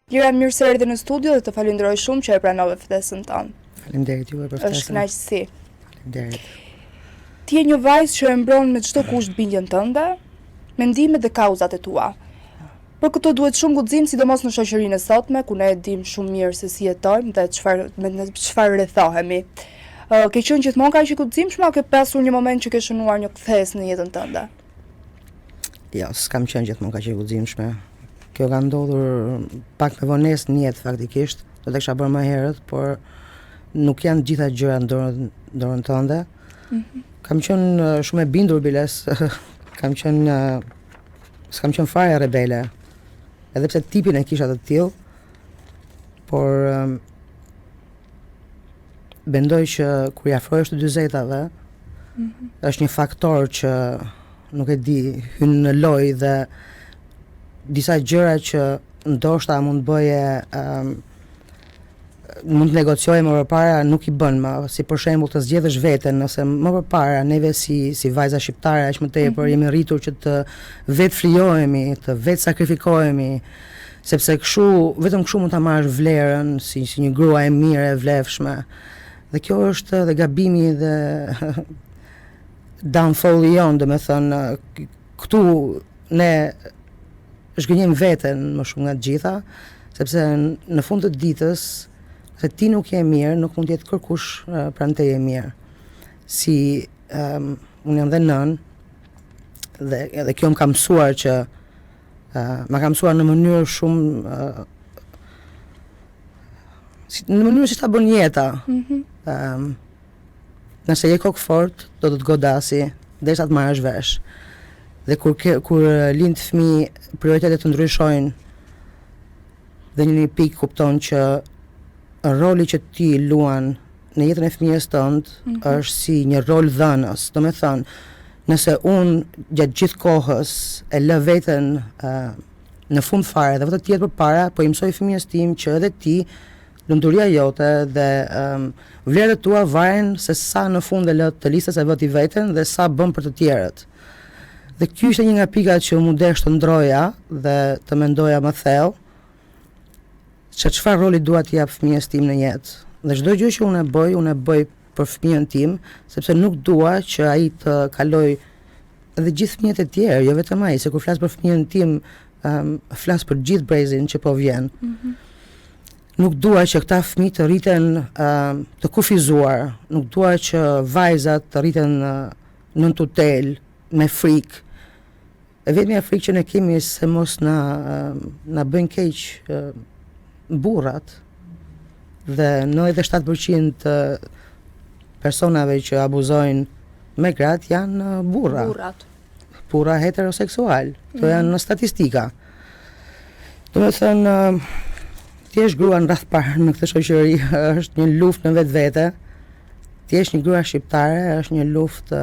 Lira, mirë se erdhe në studio dhe të falenderoj shumë që e pranove ftesën tonë. Faleminderit juve për ftesën. Është kënaqësi. Faleminderit. Ti je një vajzë që e mbron me çdo kusht bindjen tënde, mendimet dhe kauzat e tua. Për këto duhet shumë guxim, sidomos në shoqërinë e sotme, ku ne e dim shumë mirë se si jetojmë dhe çfarë rrethohemi. Ke qenë gjithmonë kaq i guximshëm apo ke pasur një moment që ke shënuar një kthesë në jetën tënde? Jo, s'kam qenë gjithmonë kaq i guximshme. Kjo ka ndodhur pak me vonesë në jetë faktikisht, do të kisha bërë më herët, por nuk janë gjitha gjërat në dorën tënde. Kam qenë shumë e bindur biles, s'kam qenë fare rebele, edhe pse tipin e kisha të tillë, por mendoj që kur i afrohesh të 40-tave, është një faktor që nuk e di, hyn në lojë dhe disa gjëra që ndoshta mund bëje mund të negocioje më përpara nuk i bën më, si për shembull të zgjedhësh veten, nëse më përpara neve si vajza shqiptare aq më tepër jemi rritur që të vetë frijohemi, të vetë sakrifikohemi, sepse vetëm kështu mund ta marrësh vlerën si një grua e mirë e vlefshme. Dhe kjo është dhe gabimi dhe downfall-i jon, domethënë këtu ne zhgënjejmë veten më shumë nga të gjitha, sepse në fund të ditës, se ti nuk je mirë, nuk mund të jetë kërkush pranë teje mirë. Si unë jam dhe nën, dhe kjo më ka mësuar që më ka mësuar në mënyrë shumë në mënyrë si ta bën jeta. Nëse je kokë fort, do të godasi, derisa të marrësh vesh. Dhe kur lind fëmijë, prioritetet të ndryshojnë dhe një pikë kupton që roli që ti luan në jetën e fëmijës tënd është si një rol dhënës. Do me thënë, nëse unë gjatë gjithë kohës e lë veten në fund fare dhe vetë të jetë përpara, po i mësoj fëmijës tim që edhe ti lumturia jote dhe vlerat tua varen se sa në fund e lë të listës e vëti veten dhe sa bën për të tjerët. Dhe kjo ishte një nga pikat që mu desh të ndroja dhe të mendoja më thellë, që çfarë roli dua t'i jap fëmijës tim në jetë. Dhe çdo gjë që unë e bëj për fëmijën tim, sepse nuk dua që ai të kaloj edhe gjithë fëmijët e tjerë, jo vetëm ai, se kur flas për fëmijën tim, flas për gjithë brezin që po vjen. Nuk dua që këta fëmijë të rriten të kufizuar, nuk dua që vajzat të rriten nën tutel, me frikë. E vetmja frikë që ne kemi se mos na bëjnë keq burrat. Dhe 97% të personave që abuzojnë me gratë janë burra. Burra heteroseksual. To janë në statistika. Do me thënë, ti jesh grua në rreth parë në këtë shoqëri, është një luftë në vetvete. Ti jesh një grua shqiptare, është një luftë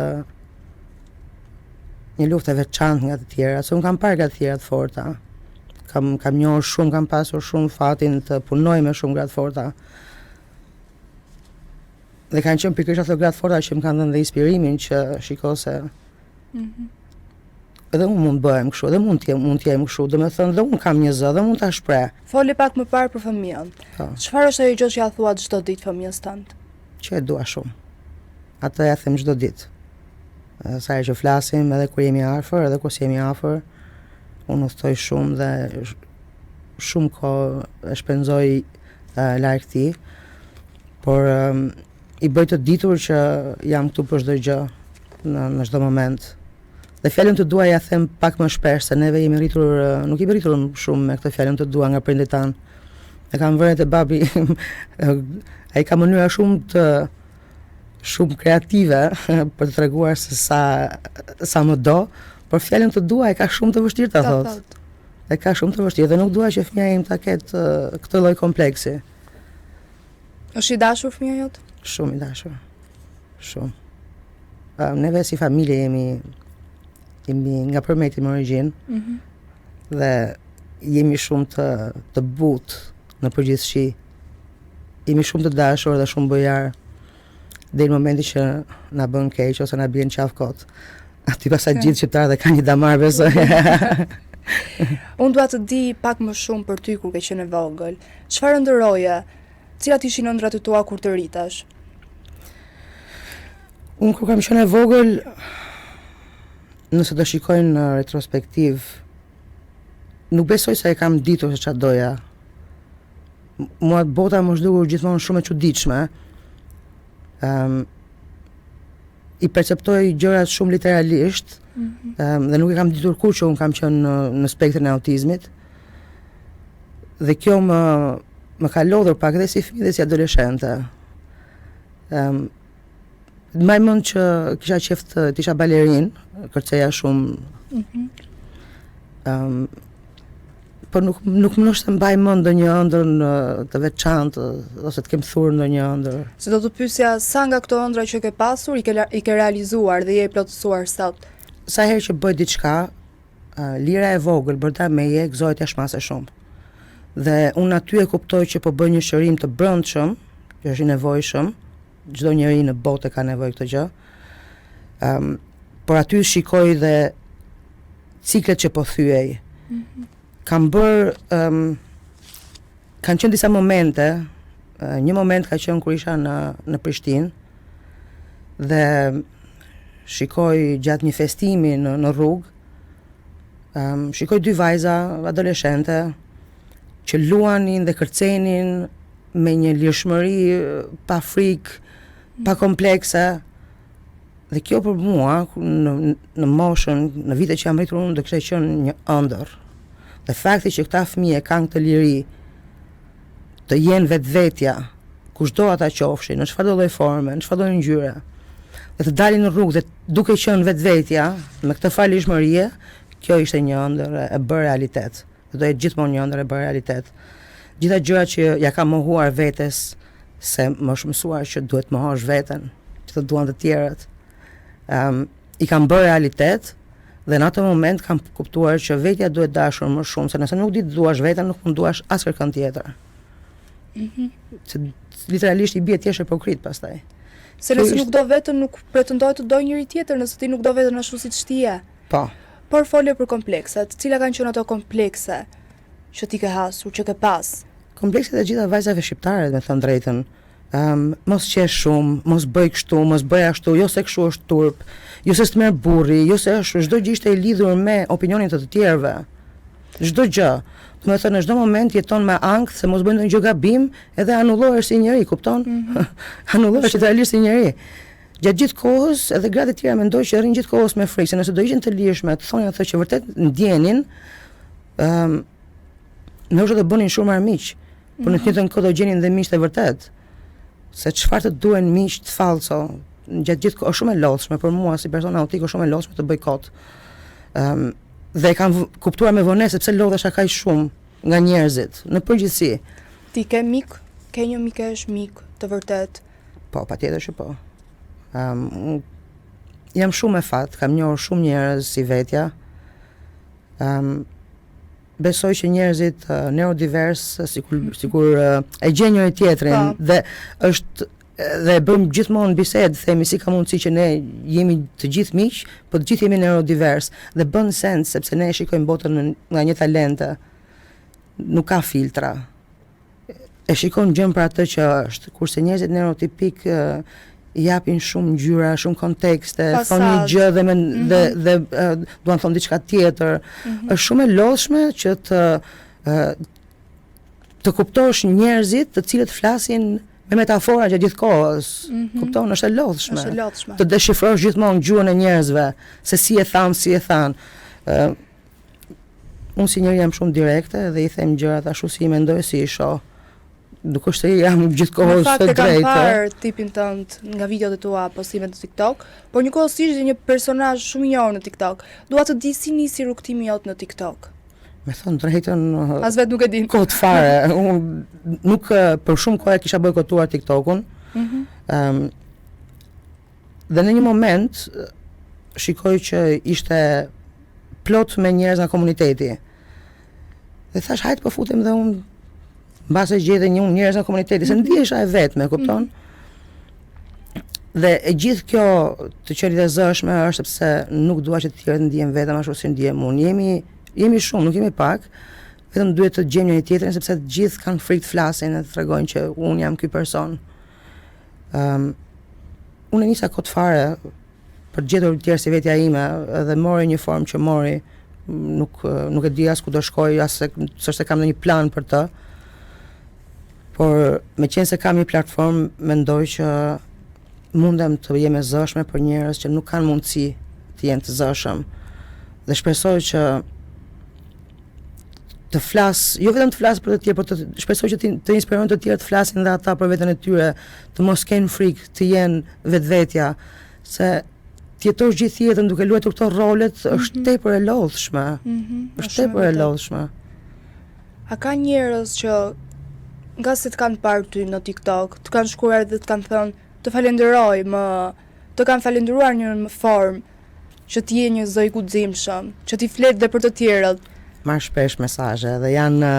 e veçantë nga të tjera, se unë kam parë nga të tjera të forta. Kam njohur shumë, kam pasur shumë fatin të punoj me shumë gra të forta. Dhe kanë qenë pikërisht ato gra të forta që më kanë dhënë dhe inspirimin që shiko se edhe unë mund bëhem kështu, edhe mund të jem kështu, dhe me thënë dhe unë kam një zë, dhe mund ta shpreh. Foli pak më parë për fëmijën. Çfarë është ajo gjë që ja thua çdo ditë fëmijës tënd? Që e dua shumë. Atë ja them çdo ditë. Sa herë që flasim, edhe kur jemi afër, edhe kur s'jemi afër, unë udhtoj shumë dhe shumë kohë e shpenzoj larg tij, por i bëj të ditur që jam këtu për çdo gjë në çdo moment. Dhe fjalën të dua ja them pak më shpesh, se neve nuk jemi rritur shumë me këtë fjalën të dua nga prindit tanë. E kam vënë te babi, ai ka mënyra shumë kreative për të treguar se sa më do, por fjalën të dua e ka shumë të vështirë ta thotë. E ka shumë të vështirë dhe nuk dua që fëmia im ta ketë këtë lloj kompleksi. Është i dashur fëmia jot? Shumë i dashur. Shumë. Neve si familje jemi nga përmeti më origjinë. Dhe jemi shumë të butë në përgjithësi. Jemi shumë të dashur dhe shumë bojar. Dhe në momenti që na bën keq ose na bjen qaf kot. Aty pastaj gjithë qytetarët kanë një damar besoj. Unë dua të di pak më shumë për ty kur ke qenë e vogël. Çfarë ëndërroje? Cilat ishin ëndrat e tua kur të rritesh? Unë kur kam qenë e vogël, nëse do shikoj në retrospektiv, nuk besoj se e kam ditur se çfarë doja. Mua bota më është dukur gjithmonë shumë e çuditshme. I perceptoj gjërat shumë literalisht, dhe nuk e kam ditur kur që unë kam qenë në spektrin e autizmit. Dhe kjo më ka lodhur pak dhe si fëmijë dhe si adoleshente. Mbaj mend që kisha qef të isha balerin, kërceja shumë. Por nuk më nështë të mbaj mend ndonjë ëndër të veçantë ose të kem thurë ndonjë ëndër. Se do të pyesja sa nga këto ëndra që ke pasur i ke realizuar dhe je i plotësuar sot? Sa herë që bëj diçka, lira e vogël brenda meje gëzohet jashmase shumë. Dhe unë aty e kuptoj që po bëj një shërim të brendshëm, që është i nevojshëm, çdo njeri në botë ka nevojë këtë gjë. Por aty shikoj dhe ciklet që po thyej. Kam bërë, kanë qenë disa momente, një moment ka qenë kur isha në Prishtinë dhe shikoj gjatë një festimi në rrugë, shikoj dy vajza adoleshente që luanin dhe kërcenin me një lirshmëri pa frikë, pa komplekse. Dhe kjo për mua, në moshën, në vite që jam rritur unë, do kishte qenë një ëndër. Dhe fakti që këta fëmijë kanë këtë liri të jenë vetvetja, kushdo ata qofshin, në çfarëdo lloj forme, në çfarëdo ngjyre, dhe të dalin në rrugë dhe duke qenë vetvetja, me këtë falishmërie, kjo ishte një ëndër e bërë realitet. Dhe do jetë gjithmonë një ëndër e bërë realitet. Gjitha gjërat që ja kam mohuar vetes, se më është mësuar që duhet mohosh veten, që të duan të tjerët, i kam bërë realitet. Dhe në atë moment kam kuptuar që vetja duhet dashur më shumë, se nëse nuk di të duash veten, nuk mund duash asnjëkën tjetër. Se literalisht i bie ti je hipokrit pastaj. Se nëse nuk do veten, nuk pretendoj të doj njëri tjetër, nëse ti nuk do veten ashtu siç ti je. Po. Por folje për komplekset, cila kanë qenë ato komplekse që ti ke hasur, që ke pas? Komplekset e gjitha vajzave shqiptare, me thënë drejtën. Mos qesh shumë, mos bëj kështu, mos bëj ashtu, jo se kështu është turp, jo se s'të merr burri, jo se është çdo gjë ishte e lidhur me opinionin të tjerëve. Çdo gjë. Do të thënë në çdo moment jeton me ankth se mos bën ndonjë gjë gabim, edhe anullohesh si njeri, kupton? Anullohesh realisht si njeri. Gjatë gjithë kohës, edhe gratë të tjera mendoj që rrin gjithë kohës me frikë, se nëse do ishin të lirshme, të thonin atë që vërtet ndjenin, ndoshta do bënin shumë armiq, por në të njëjtën kohë do gjenin dhe miq të vërtet. Se çfarë të duhen miq të fallco, gjatë gjithë kohë është shumë e lodhshme për mua si person autik, është shumë e lodhshme të bëj kot. Dhe e kam kuptuar me vonesë sepse lodhesha kaq shumë nga njerëzit, në përgjithësi. Ti ke mik? Ke një mikesh mik të vërtet? Po, patjetër që po. Jam shumë e fat, kam njohur shumë njerëz si vetja. Besoj që njerëzit neurodivers sikur e gjen njëri tjetrin dhe është dhe bëjmë gjithmonë bisedë, themi si ka mundësi që ne jemi të gjithë miq, po të gjithë jemi neurodivers dhe bën sens sepse ne shikojmë botën nga një talente. Nuk ka filtra. E shikojmë gjën për atë që është, kurse njerëzit neurotipik japin shumë ngjyra, shumë kontekste, thonë një gjë dhe duan thonë diçka tjetër. Është shumë e lodhshme që të kuptosh njerëzit të cilët flasin me metafora gjatë gjithë kohës. Kupton, është e lodhshme. Është e lodhshme. Të deshifrosh gjithmonë gjuhën e njerëzve, se si e thanë. Unë si njeri jam shumë direkte dhe i them gjërat ashtu si i mendoj, si i shoh. Nuk është se jam gjithkohës së drejtë. Në fakt e kam parë tipin tënd nga videot e tua, postimet në TikTok, por njëkohësisht një personazh shumë i njohur në TikTok. Dua të di si nisi rrugtimi jot në TikTok. Me thënë drejtën, as vetë nuk e din. Kot fare. Unë nuk për shumë kohë kisha bojkotuar TikTokun. Dhe në një moment shikoj që ishte plot me njerëz nga komuniteti. Dhe thash hajt po futem dhe unë mbase gjete një njerëz nga komuniteti, se ndihesha e vetme, kupton? Dhe e gjithë kjo të qenë i zëshme është sepse nuk dua që të tjerët ndihen vetëm ashtu si ndihem unë. Jemi jemi shumë, nuk jemi pak, vetëm duhet të gjejmë njëri tjetrin sepse të gjithë kanë frikë të flasin dhe të tregojnë që unë jam ky person. Unë nisa kot fare për të gjetur tjerë si vetja ime dhe mori një formë që mori, nuk e di as ku do shkoj, as se kam ndonjë plan për të. Por me qenë se kam një platformë, mendoj që mundem të jem e zëshme për njerëz që nuk kanë mundësi të jenë të zëshëm. Dhe shpresoj që të flas, jo vetëm të flas për të tjerë, por të shpresoj që të inspirojnë të tjerë të flasin dhe ata për veten e tyre, të mos kenë frikë, të jenë vetvetja, se të jetosh gjithë jetën duke luajtur këto rolet është tepër e lodhshme. Është tepër e lodhshme. A ka njerëz që nga se të kanë parë ty në TikTok, të kanë shkruar dhe të kanë thënë të falenderoj, të kanë falendëruar një formë që ti je një zë i guximshëm, që ti flet dhe për të tjerët. Marr shpesh mesazhe dhe janë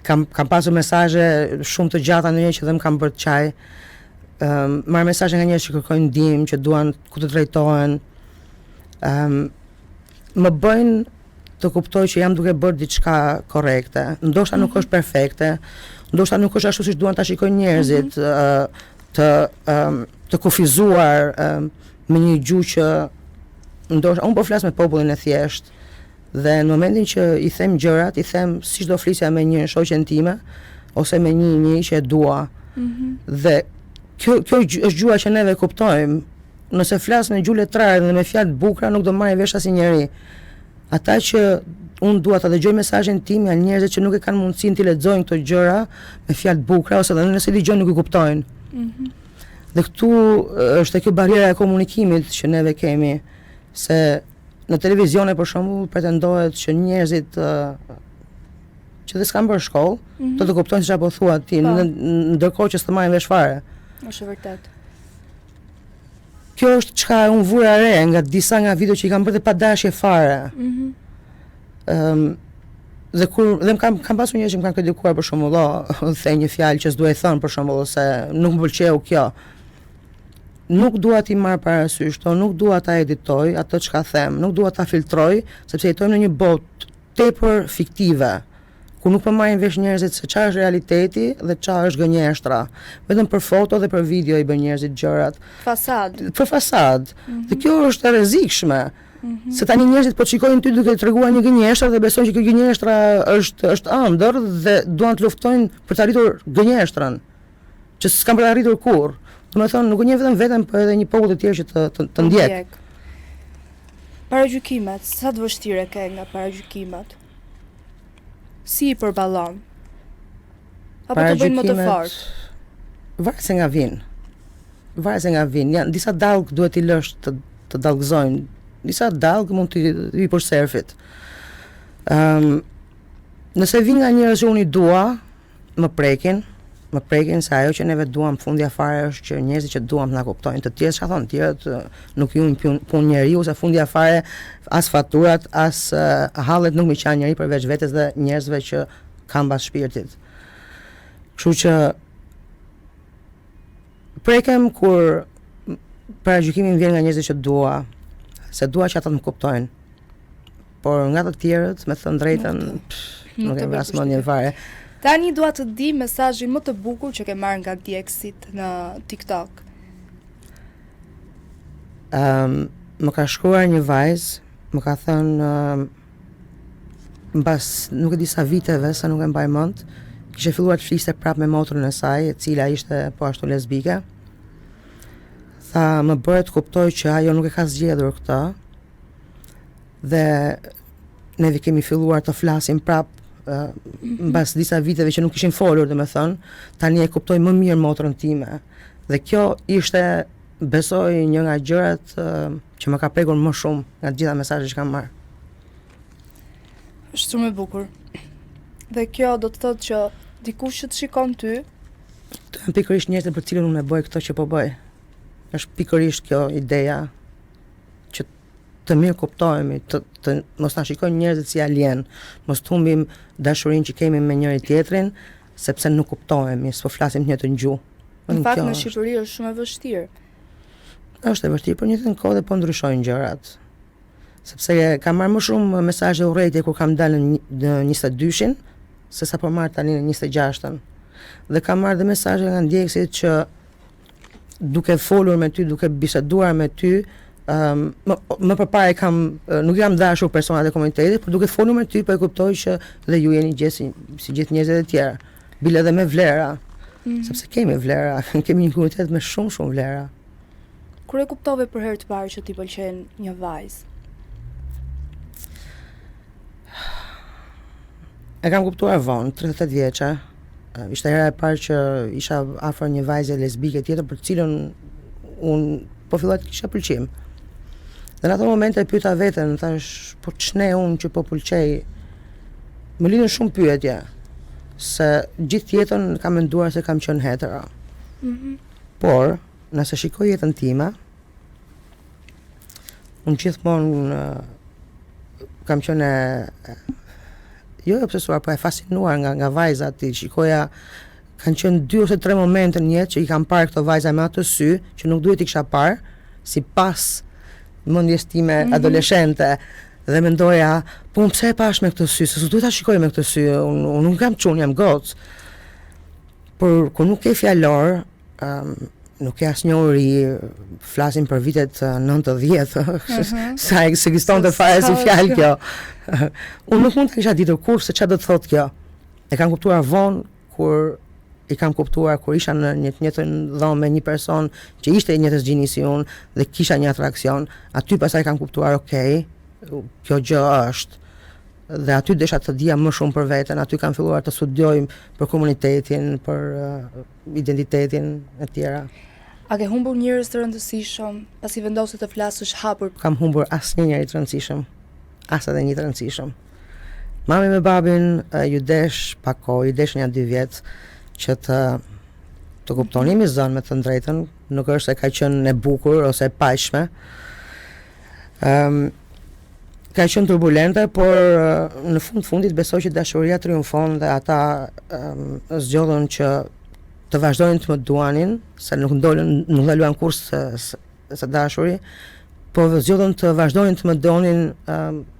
kam pasur mesazhe shumë të gjata ndonjëherë që dhe më kanë bërë çaj. Marr mesazhe nga njerëz që kërkojnë ndihmë, që duan ku të drejtohen. Më bëjnë të kuptoj që jam duke bërë diçka korrekte. Ndoshta nuk është perfekte, ndoshta nuk është ashtu siç duan ta shikojnë njerëzit, të kufizuar me një gjuhë që ndoshta unë po flas me popullin e thjeshtë. Dhe në momentin që i them gjërat, i them siç do flisja me një shoqen time ose me një që e dua. Dhe kjo është gjua që neve kuptojmë. Nëse flas me gjuhë letrare dhe me fjalë bukura, nuk do marrë vesh asnjëri. Ata që unë dua ta dëgjoj mesazhin tim janë njerëz që nuk e kanë mundësinë të lexojnë këto gjëra me fjalë bukura ose edhe nëse dëgjojnë nuk e kuptojnë. Dhe këtu është kjo barriera e komunikimit që neve kemi, se në televizione për shembull pretendohet që njerëzit që dhe s'kan bërë shkollë, do të kuptojnë se çfarë po thua ti, ndërkohë që s'të marrin vesh fare. Është vërtet. Kjo është çka unë vura re nga disa nga video që i kam bërë dhe pa dashje fare. Dhe kam pasur njerëz që më kanë kritikuar për shembull, the një fjalë që s'duhet thënë për shembull, se nuk më pëlqeu kjo. Nuk dua t'i marr parasysh, nuk dua ta editoj atë çka them, nuk dua ta filtroj, sepse jetojmë në një botë tepër fiktive, ku nuk po marrin vesh njerëzit se çfarë është realiteti dhe çfarë është gënjeshtra. Vetëm për foto dhe për video i bën njerëzit gjërat. Për fasad. Dhe kjo është e rrezikshme. Se tani njerëzit po shikojnë ty duke treguar një gënjeshtër dhe besojnë që kjo gënjeshtra është ëndër dhe duan të luftojnë për të arritur gënjeshtrën, që s'kan për të arritur kurrë. Domethënë nuk gënjen vetëm veten, por edhe një popull të tjerë që të ndjek. Paragjykimet, sa të vështire ke nga paragjykimet? Si i përballon? Apo të bëjnë më të fortë? Varet se nga vin. Janë disa dallg duhet i lësh të dallgëzojnë. Disa dallg mund të i për surfit. Nëse vin nga njerëz që unë i dua, më prekin se ajo që neve duam fundja fare është që njerëzit që duam na kuptojnë. Të tjerë çka thonë, tjerët nuk ju punë njeriu, se fundja fare as faturat, as hallet nuk më kanë njeri përveç vetes dhe njerëzve që kanë mbas shpirtit. Kështu që prekem kur paragjykimi vjen nga njerëzit që dua, se dua që ata të më kuptojnë. Por nga të tjerët, me thënë drejtën, nuk e vras mendjen fare. Tani dua të di mesazhin më të bukur që ke marrë nga djegësit në TikTok. Më ka shkruar një vajzë, më ka thënë mbas nuk e di sa viteve, sa nuk e mbaj mend, kishte filluar të fliste prapë me motrën e saj, e cila ishte po ashtu lesbike. Tha, më bëre të kuptoj që ajo nuk e ka zgjedhur këtë. Dhe neve kemi filluar të flasim prapë mbas disa viteve që nuk kishin folur, domethënë, tani e kuptoj më mirë motrën time. Dhe kjo ishte, besoj, një nga gjërat që më ka prekur më shumë nga të gjitha mesazhet që kam marrë. Është shumë e bukur. Dhe kjo do të thotë që dikush që të shikon ty, të janë pikërisht njerëzit për cilën unë e bëj këto që po bëj. Është pikërisht kjo ideja që të mirë kuptohemi, të mos na shikojnë njerëzit si alien, mos humbim dashurinë që kemi me njëri tjetrin, sepse nuk kuptohemi, s'po flasim një të gjuhë. Në fakt në Shqipëri është shumë e vështirë. Është e vështirë, por në njëjtën kohë dhe po ndryshojnë gjërat. Sepse kam marrë më shumë mesazhe urrejtje kur kam dalë në 22-shin, se sa po marr tani në 26-ën. Dhe kam marrë dhe mesazhe nga ndjekësit që duke folur me ty, duke biseduar me ty, më përpara nuk jam dashur personat e komunitetit, por duke folur me ty po e kuptoj që dhe ju jeni gjë si gjithë njerëzit e tjerë. Bile edhe me vlera, sepse kemi vlera, kemi një komunitet me shumë vlera. Kur e kuptove për herë të parë që t'i pëlqen një vajzë? E kam kuptuar vonë, 38 vjeçe. Ishte hera e parë që isha afër një vajze lesbike tjetër për cilën unë po filloj të kisha pëlqim. Dhe në ato momente e pyeta veten, thash, po ç'ne unë që po pëlqej? Më lidhin shumë pyetje, se gjithë jetën kam menduar se kam qenë hetero. Por, nëse shikoj jetën time, unë gjithmonë kam qenë jo e obsesuar, po e fascinuar nga vajzat. I shikoja, kanë qenë 2 ose 3 momente në jetë që i kam parë këto vajza me atë sy që nuk duhet i kisha parë, si pas mendjes time adoleshente, dhe mendoja, po pse e pash me këtë sy, se s'duhet ta shikoj me këtë sy, unë nuk jam çun, jam gocë. Por kur nuk ke fjalor, nuk ke asnjë uri, flasim për vitet 90, sa ekzistonte fare si fjalë kjo. Unë nuk mund të kisha ditur kur se çfarë do të thotë kjo. E kam kuptuar vonë kur isha në një të njëjtën dhomë me një person që ishte i njëjtës gjini si unë dhe kisha një atraksion. Aty pastaj kam kuptuar, okay, kjo gjë është. Dhe aty desha të dija më shumë për veten, aty kam filluar të studioj për komunitetin, për identitetin e tjera. A ke humbur njerëz të rëndësishëm pasi vendose të flasësh hapur? Kam humbur asnjë njerëz të rëndësishëm, as edhe një të rëndësishëm. Mami me babin ju desh pak kohë, ju desh 1-2 vjet që të kuptoni mi zënë me të drejtën, nuk është se ka qenë e bukur ose e paqshme. Ka qenë turbulente, por në fundit besoj që dashuria triumfon dhe ata zgjodhen që të vazhdojnë të më duanin, se nuk ndaluan kurrë se dashuri, po zgjodhen të vazhdojnë të më donin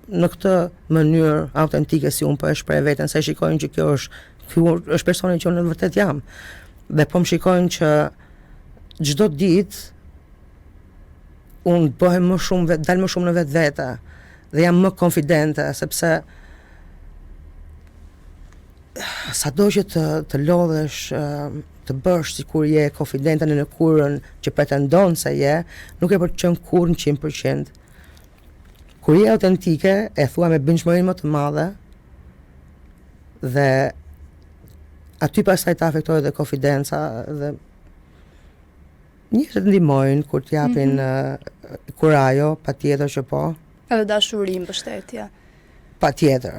në këtë mënyrë autentike si unë po e shpreh veten, se shikojnë që kjo është personi që unë në vërtet jam. Dhe po më shikojnë që çdo ditë unë bëhem më shumë, dal më shumë në vetvete dhe jam më konfidente, sepse sado që të lodhesh, të bësh sikur je konfidente në lëkurën që pretendon se je, nuk e për të qenë kurrë 100%. Kur je autentike, e thua me bindshmërinë më të madhe dhe aty pastaj të afektojë dhe konfidenca dhe njerëzit ndihmojnë kur të japin kurajo, patjetër që po. Edhe dashuri, mbështetje. Patjetër.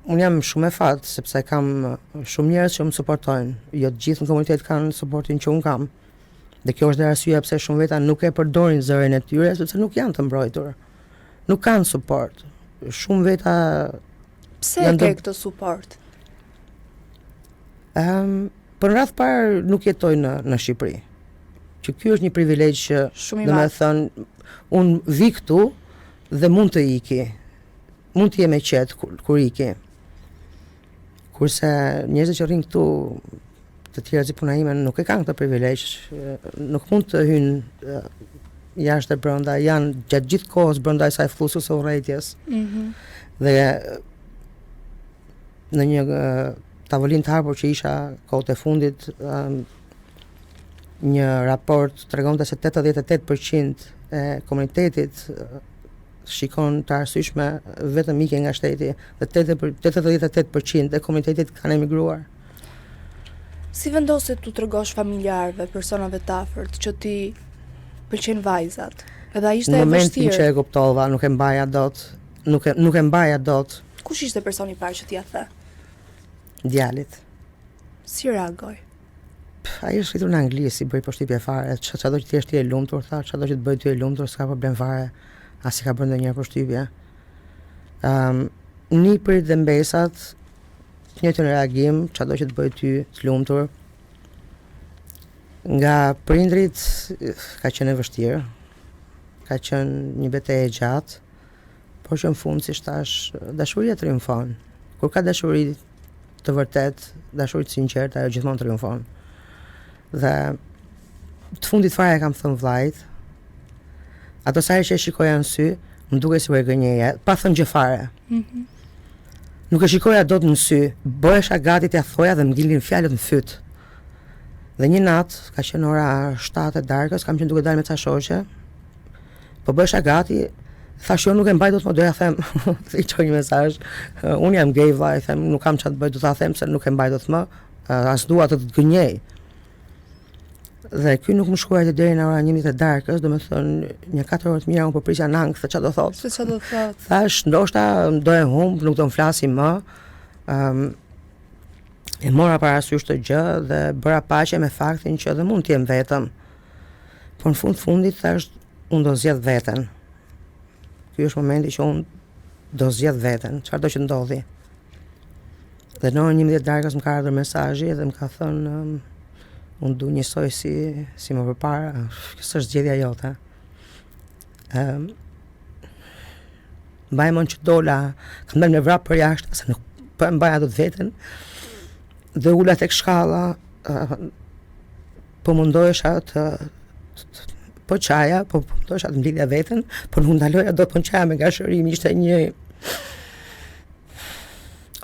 Unë jam shumë e fat sepse kam shumë njerëz që më suportojnë. Jo të gjithë në komunitet kanë suportin që unë kam. Dhe kjo është dhe arsyeja pse shumë veta nuk e përdorin zërin e tyre sepse nuk janë të mbrojtur. Nuk kanë suport. Shumë veta pse ke këtë suport? Për në radh parë nuk jetoj në Shqipëri. Që ky është një privilegj që domethënë unë vi këtu dhe mund të iki. Mund të jem e qetë kur iki. Kurse njerëzit që rrinë këtu, të tjerë si puna ime, nuk e kanë këtë privilegj, nuk mund të hynë jashtë e brenda, janë gjatë gjithë kohës brenda kësaj flusë së urrëties. Dhe në një tavolinë të hapur që isha kohët e fundit, një raport tregonte se 88% e komunitetit shikon të arsyeshme vetëm ikje nga shteti dhe 88% e komunitetit kanë emigruar. Si vendose tu tregosh familjarëve, personave të afërt që ti pëlqen vajzat? Edhe ai ishte e vështirë. Në momentin që e kuptova, nuk e mbaja dot. Kush ishte personi i parë që t'ia the? Djalit. Si reagoi? Ai është rritur në anglisht, si bëri përshtypje fare, çado që ti je i lumtur, tha, çado që të bëj ty i lumtur, s'ka problem fare. As i ka bërë ndonjëherë përshtypje. Niprit dhe mbesat, të njëjtën reagim, çado që të bëj ty të lumtur. Nga prindrit ka qenë e vështirë. ka qenë një betejë e gjatë, por që në fund, si thash, dashuria triumfon. Kur ka dashuri të vërtet, dashuri të sinqertë, ajo gjithmonë triumfon. Dhe të fundit fare kam thënë vllajt, ato sa herë që e shikoja në sy, më duke si vergënjeja, pa thënë gjë fare. Nuk e shikoja dot në sy, bëhesha gati t'ia thoja dhe më dilnin fjalët në fyt. Dhe një natë, ka qenë ora 7 e darkës, kam qenë duke dalë me ca shoqe, po bëhesha gati, thash jo nuk e mbaj dot, më doja them, i çoj një mesazh, unë jam gay vllai, them nuk kam çfarë të bëj, do ta them se nuk e mbaj dot më, as dua të gënjej. Dhe ky nuk më shkruajti deri në ora 11 e darkës, domethënë një 4 orë të mira unë po prisja në ankth se çfarë do thotë. Se çfarë do thotë? Thash ndoshta do e humb, nuk do të flasim më. E mora parasysh të gjë dhe bëra paqe me faktin që edhe mund të jem vetëm. Por në fundit thash unë do zgjedh veten. Ky është momenti që unë do zgjedh veten, çfarë do që ndodhi. Dhe në orën 11 darkës më ka ardhur mesazhi dhe më ka thënë unë du njësoj si më përpara, kësë është zgjedhja jote. Mbaj mon që dola, kam dalë me vrap për jashtë, se nuk për mbaja do të veten, dhe ula tek shkalla, po mundohesha po qaja, po mundohesha të mblidhja veten, po nuk ndaloja do të po qaja me nga shërimi, ishte një...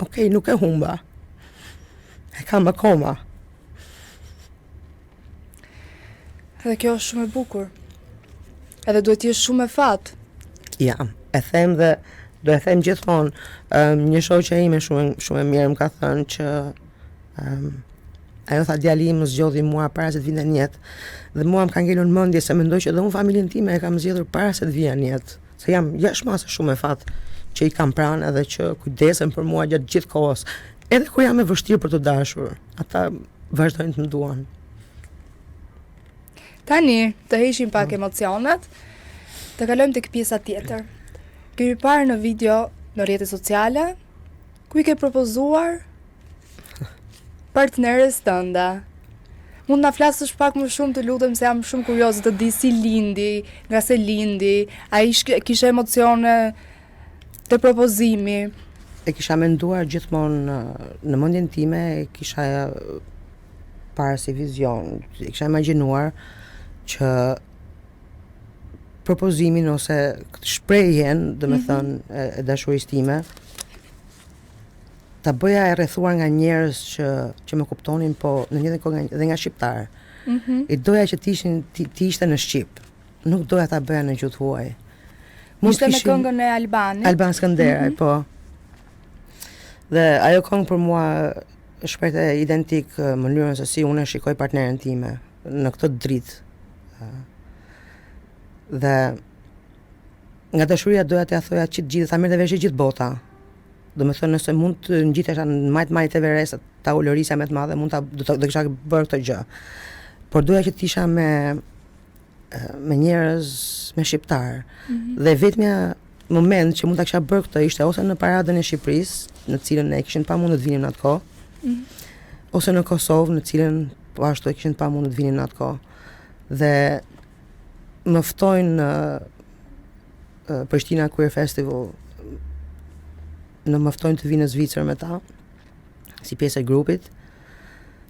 Okej, nuk e humba. E kam akoma. Edhe kjo është shumë e bukur. Edhe duhet të jesh shumë e fat. Ja, e them dhe do e them gjithmonë. Një shoqe ime shumë e mirë më ka thënë që ajo tha djali im më zgjodhi mua para se të vinte në jetë. Dhe mua më ka ngelur në mendje se mendoj që edhe unë familjen time e kam zgjedhur para se të vija në jetë. Se jam jashtëmase shumë e fat që i kam pranë edhe që kujdesen për mua gjatë gjithë kohës. Edhe kur jam e vështirë për të dashur, ata vazhdojnë të më duan. Tani, të heqim pak emocionet, të kalojmë tek pjesa tjetër. Kemi parë në video në rrjetet sociale, ku i ke propozuar partneres tënde. Mund na flasësh pak më shumë, të lutem, se jam shumë kurioze të di si lindi, nga se lindi, ai kishte emocione të propozimi. E kisha menduar gjithmonë në mendjen time, e kisha para si vizion, e kisha imagjinuar që propozimin ose shprehjen, domethënë e dashurisë time, ta bëja e rrethuar nga njerëz që më kuptonin, po në një kohë dhe nga shqiptarë. I doja që të ishte në shqip. Nuk doja ta bëja në gjuhë huaj. Ishte me këngën e Albanit. Alban Skënderaj, po. Dhe ajo këngë për mua shprehte identik mënyrën se si unë e shikoj partneren time në këtë dritë. Dhe nga dashuria doja t'ia thoja që gjithë, ta merrte vesh gjithë bota. Do me thënë, nëse mund të ngjitesha në majt Everest, ta ulërisja me të madhe, do kisha bërë këtë gjë. Por doja që t'isha me njerëz, me shqiptar. Dhe vetmja moment që mund ta kisha bërë këtë ishte ose në paradën e Shqipërisë, në cilën ne kishin pamundur të vinim në atë kohë, ose në Kosovë, në cilën po ashtu e kishin pamundur të vinim në atë kohë. Dhe më ftojnë Prishtina Queer Festival, në më ftojnë të vinë në Zvicër me ta, si pjesë e grupit,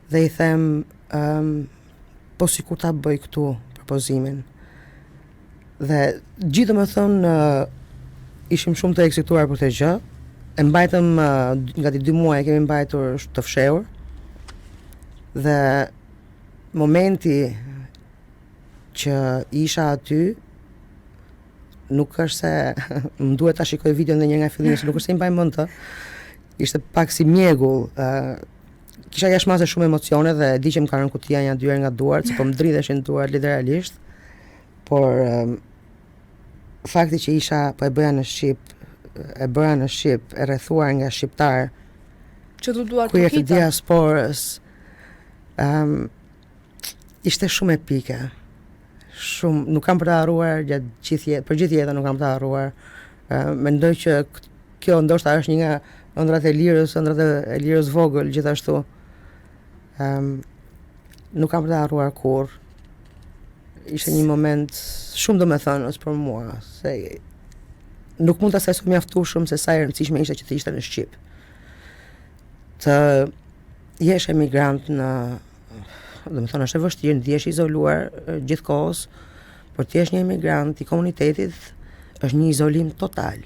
dhe i them, po si kur ta bëj këtu propozimin. Dhe gjithë më thonë, ishim shumë të eksituar për të gjë, e mbajtëm, nga 2 muaj e kemi mbajtur të fshehur, dhe momenti që isha aty, nuk është se më duhet ta shikoj videon dhe një nga fillimi, se nuk është se i mbaj mend të. Ishte pak si mjegull. Kisha jashtëmase shumë emocione dhe di që më ka rënë kutia një 2 herë nga duart, se po më dridheshin duart literalisht. Por fakti që isha po e bëja në Shqip, e rrethuar nga shqiptar që të duar queer të diasporës, ishte shumë epike. Shumë, nuk kam për të harruar për gjithë jetën nuk kam për të harruar. Mendoj që kjo ndoshta është një nga ëndrat e lirës vogël gjithashtu. Nuk kam për të harruar kurrë. ishte një moment shumë domethënës për mua, se nuk mund ta sesoj mjaftueshëm se sa e rëndësishme ishte që të ishte në Shqip. Të jesh emigrant në, domethënë është e vështirë, ndihesh izoluar gjithkohës, por të jesh një emigrant i komunitetit është një izolim total.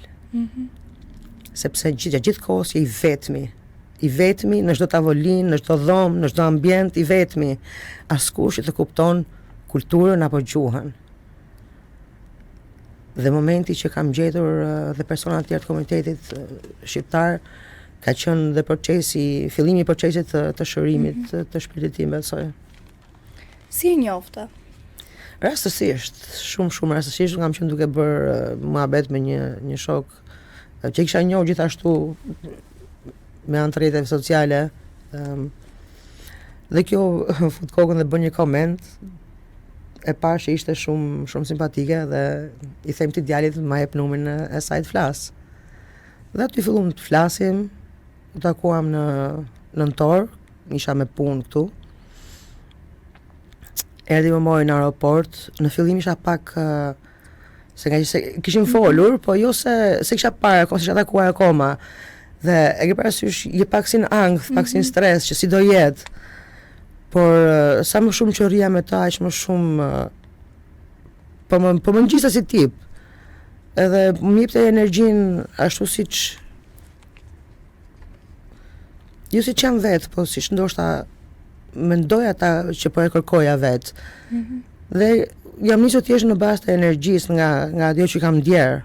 Sepse gjithkohës je i vetmi në çdo tavolinë, në çdo dhomë, në çdo ambient, i vetmi. Askush që të kupton kulturën apo gjuhën. Dhe momenti që kam gjetur dhe persona të tjerë të komunitetit shqiptar, ka qenë dhe fillimi i procesit të shërimit të shpirtit tim, besoj. Si e njofte? Rastësisht, shumë rastësisht, kam qenë duke bërë muhabet me një shok që i kisha njohur gjithashtu me anë të rrjeteve sociale, dhe kjo fut kokën dhe bën një koment, e parë që ishte shumë simpatike dhe i them ti djalit ma jep numrin e saj të flas. Dhe aty fillum të flasim, u takuam në nëntor, isha me punë këtu. Erdhi më mori në aeroport, në fillim isha pak se kishim folur, po jo se kisha parë, se isha takuar akoma. Dhe e ke parasysh, je pak si në angth, pak si në stres, që si do jetë. Por sa më shumë që rria me ta, aq më shumë po më ngjisa si tip. Edhe më jepte energjinë ashtu siç jo si që jam vetë, po si ndoshta mendoj ata që po e kërkoja vetë. Dhe jam nisur të jesh në bazë të energjisë nga ajo që kam ndjerë.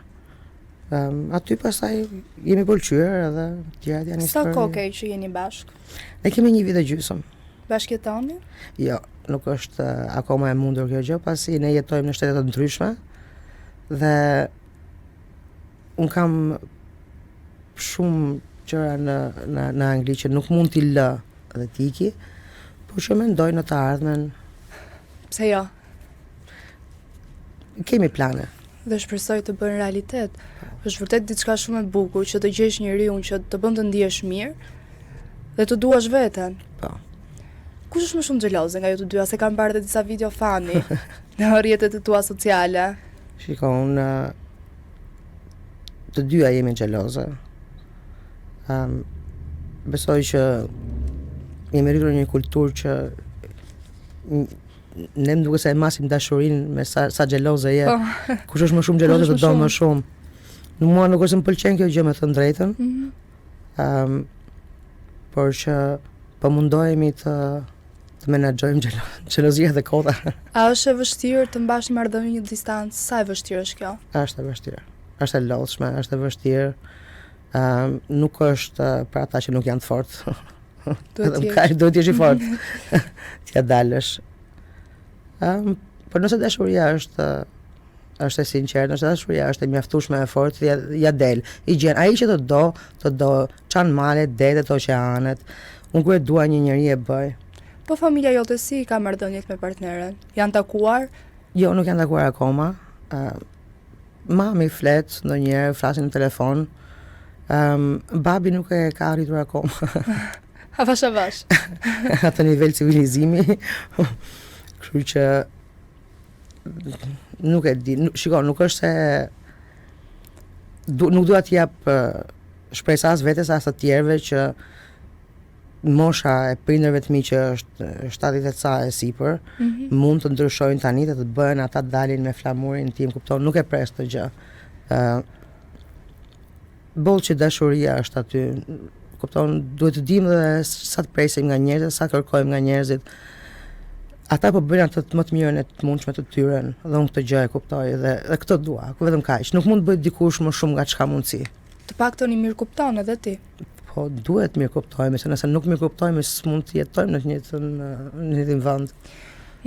Aty pastaj jemi pëlqyer edhe gjërat janë Sa kohë ke që jeni bashkë? Ne kemi 1 vit e gjysmë. Bashkëjetoni? Jo, nuk është akoma e mundur kjo gjë, pasi ne jetojmë në shtete të ndryshme dhe un kam shumë gjëra në Angli që nuk mund t'i lë dhe t'i iki, por që mendoj në të ardhmen. Pse jo? Kemi plane. Dhe shpresoj të bën realitet. Është vërtet diçka shumë e bukur që të gjesh njeriu që të bën të ndihesh mirë dhe të duash veten. Po. Kush është më shumë xheloze nga ju të dyja, se kam parë edhe disa video fani në rrjetet e tua sociale? Shikon, të dyja jemi xheloze. Besoj që jemi rritur në një kulturë që ne më duket se e masim dashurinë me sa xheloze je. Kush është më shumë xheloze të do më shumë. Mua nuk është më pëlqen kjo gjë, me thënë drejtën. Por që po mundohemi të menaxhojmë xhelozia dhe kota. A është e vështirë të mbash një marrëdhënie në distancë? Sa e vështirë është kjo? Është e vështirë. Është e lodhshme, është e vështirë. Nuk është për ata që nuk janë të fortë. Duhet të jesh i fortë. T'ja dalësh. Por nëse dashuria është e sinqertë, nëse dashuria është e mjaftueshme e fortë, ja del. I gjen ai që të do çan malet, detet, oqeanet. Unë kur e dua një njeri e bëj. Po familja jote si ka marrëdhëniet me partneren? Janë takuar? Jo, nuk janë takuar akoma. Mami flet ndonjëherë, flasin në telefon. Babi nuk e ka arritur akoma. Avash. Atë nivel civilizimi. Kështu që nuk e di, shiko, nuk është se nuk dua t'i jap shpresë as vetes as të tjerëve që mosha e prindërve të mi që është 70 ca e sipër, mund të ndryshojnë tani dhe të bëhen ata të dalin me flamurin tim, kupton, nuk e pres të gjë. Boll që dashuria është aty, kupton, duhet të dimë dhe sa të presim nga njerëzit, sa kërkojmë nga njerëzit. Ata po bëjnë atë më të mirën e të mundshme të tyren, dhe unë këtë gjë e kuptoj dhe këtë dua, vetëm kaq. Nuk mund të bëj dikush më shumë nga çka mundsi. Të paktën i mirë kupton edhe ti. Po duhet mirë kuptojmë, se nëse nuk mirë kuptojmë, s'mund të jetojmë në një njëjtin vend.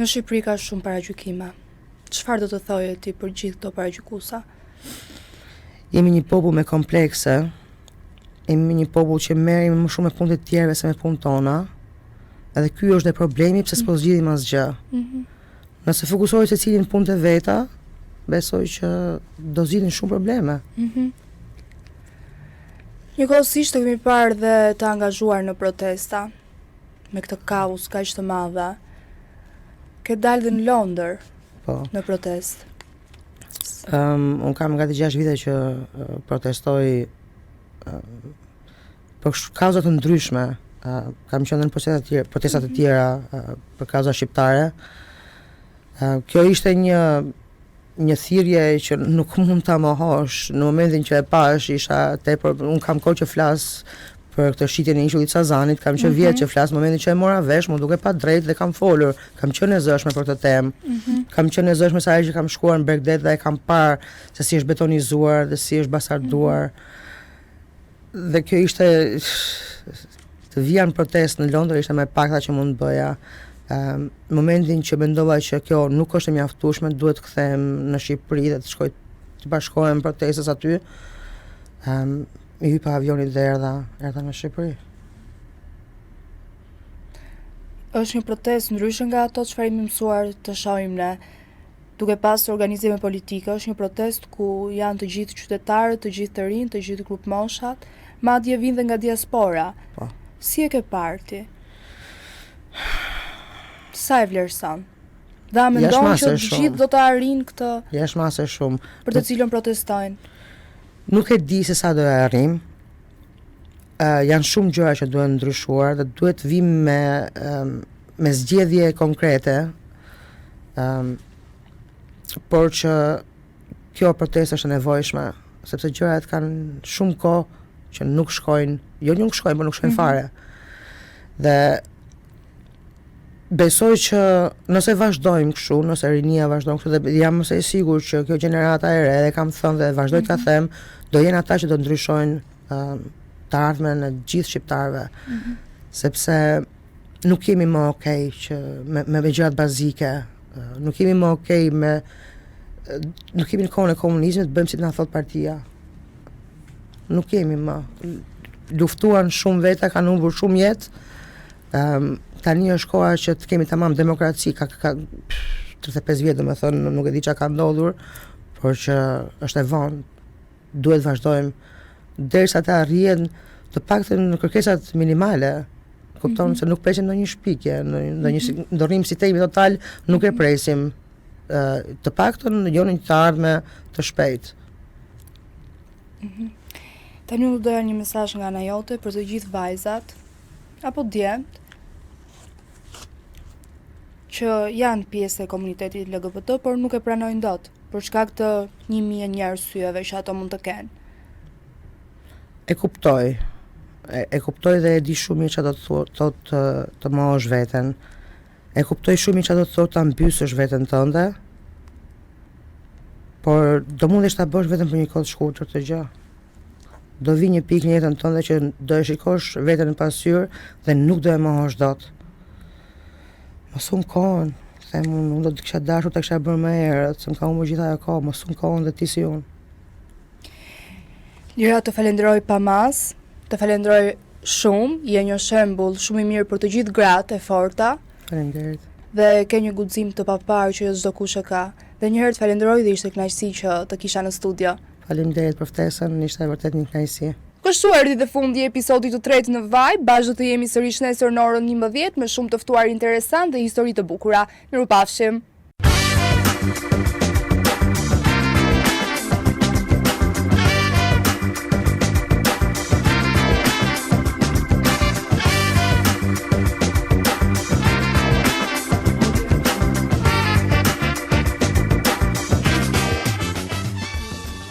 Në Shqipëri ka shumë paragjykime. Çfarë do të thoje ti për gjithë këto paragjykuesa? Jemi një popull me komplekse. Jemi një popull që merrem më shumë me punët e tjerëve se me punët tona. Edhe ky është dhe problemi pse s'po zgjidhim asgjë. Nëse fokusohej se cilin punët e veta, besoj që do zgjidhin shumë probleme. Njëkohësisht kemi parë dhe të angazhuar në protesta me këtë kaos kaq të madhe. Ke dalë dhe në Londër. po. në protestë? Unë kam gati 6 vite që protestoj për kauza të ndryshme. Kam qenë në protestat të tjera për kauza shqiptare. Kjo ishte një thirrje që nuk mund ta mohosh. Në momentin që e pash isha tepër, unë kam kohë që flas për këtë shitjen e ishullit Sazanit, kam qenë vjet që flas, në momentin që e mora vesh, më duke pa drejt dhe kam folur, kam qenë e zëshme për këtë temë. Kam qenë e zëshme sa herë që kam shkuar në Bregdet dhe e kam parë se si është betonizuar dhe si është basarduar. Dhe kjo ishte të vija në protestë në Londër ishte më e pakta që mund të bëja. Në momentin që mendova që kjo nuk është e mjaftueshme, duhet të kthehem në Shqipëri dhe të shkoj të bashkohem protestës aty. I hypa avionit dhe erdha në Shqipëri. Është një protestë ndryshe nga ato çfarë jemi mësuar të shohim ne, duke pasur organizime politike. Është një protestë ku janë të gjithë qytetarët, të gjithë të rinj, të gjithë grup moshat, madje vinë dhe nga diaspora. Po. Si e ke parë ti? Sa e vlerëson? Dhe a mendon që të gjithë do të arrijnë këtë? Jashtëmase shumë. Për të cilën protestojnë? Nuk e di se sa do e arrijm. Janë shumë gjëra që duhen ndryshuar dhe duhet vim me zgjedhje konkrete. Por që kjo protestë është e nevojshme, sepse gjërat kanë shumë kohë që nuk shkojnë, jo nuk shkojnë, por nuk shkojnë fare. Dhe besoj që nëse vazhdojmë kështu, nëse rinia vazhdon kështu dhe jam mëse e sigur që kjo gjenerata e re, dhe kam thënë dhe vazhdoj ta them, do jenë ata që do ndryshojnë të ardhmen e gjithë shqiptarëve. Sepse nuk jemi më okej që me gjërat bazike, nuk jemi më okej nuk jemi në kohën e komunizmit të bëjmë si të na thot partia. Nuk jemi më. Luftuan shumë veta, kanë humbur shumë jetë. Tani është koha që të kemi tamam demokraci, ka 35 vjet domethënë, nuk e di çka ka ndodhur, por që është e vonë. Duhet vazhdojmë derisa të arrihen të paktën në kërkesat minimale. Kupton se nuk presim ndonjë shpikje, ndonjë ndorrim sistemi total nuk e presim. Të paktën jo në të ardhme të shpejtë. Tani u doja një mesazh nga ana jote për të gjithë vajzat apo djemt që janë pjesë e komunitetit LGBT, por nuk e pranojnë dot, për shkak të 1000 arsyeve që ato mund të kenë. E kuptoj. E kuptoj dhe e di shumë mirë çfarë do të thotë të mohosh veten. E kuptoj shumë mirë çfarë do të thotë ta mbysësh veten tënde. Por do mundesh ta bësh vetëm për një kohë të shkurtër të gjë. Do vi një pikë në jetën tënde që do e shikosh veten në pasqyrë dhe nuk do e mohosh dot. Mos un kohën, them unë do të kisha dashur ta kisha bërë më herët, se më ka humbur gjithë ajo kohë, mos un kohën dhe ti si unë. Lira, të falenderoj pa mas, të falenderoj shumë, je një shembull shumë i mirë për të gjithë gratë e forta. Faleminderit. Dhe ke një guxim të paparë që jo çdo kush e ka. Dhe një herë të falenderoj dhe ishte kënaqësi që të kisha në studio. Faleminderit për ftesën, ishte vërtet një kënaqësi. Kështu erdhi dhe fundi i episodit të tretë në Vibe. Bashkë do të jemi sërish nesër në orën 11 me shumë të ftuar interesant dhe histori të bukura. Mirupafshim.